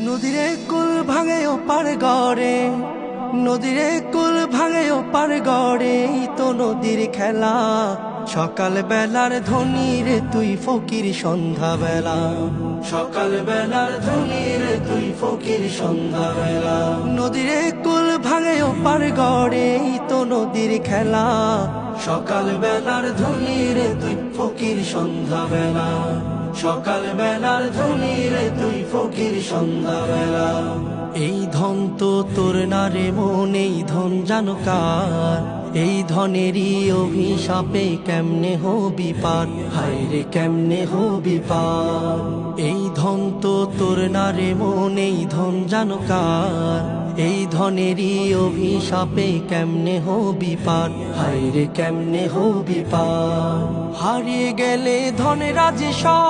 নদীরে কুল ভাঙে ও পার গড়ে, নদীরে কুল ভাঙে ও পার গড়ে, এই তো নদীর খেলা। সকাল বেলার ধনী রে তুই ফকির সন্ধ্যা বেলা, সকাল বেলার ধনী রে তুই ফকির সন্ধ্যা বেলা। নদীরে কুল ভাঙে ও পার গড়ে, এই তো নদীর খেলা। সকাল বেলার ধনী রে তুই ফকির সন্ধ্যা বেলা, সকাল বেলার ধনী রে তুই ফকির সন্ধ্যা বেলা। এই ধন তো তোর না রে মন, এই ধন জানো কার? এই ধনেরই অভিশাপে কেমনে হবি পার, হায় রে কেমনে হবি পার। এই ধন তো তোর না রে মন, এই ধন জানো কার? এই ধনেরই অভিশাপে কেমনে হবি পার, হায় রে কেমনে হবি পার। হারিয়ে গেলে ধনের রাজে সব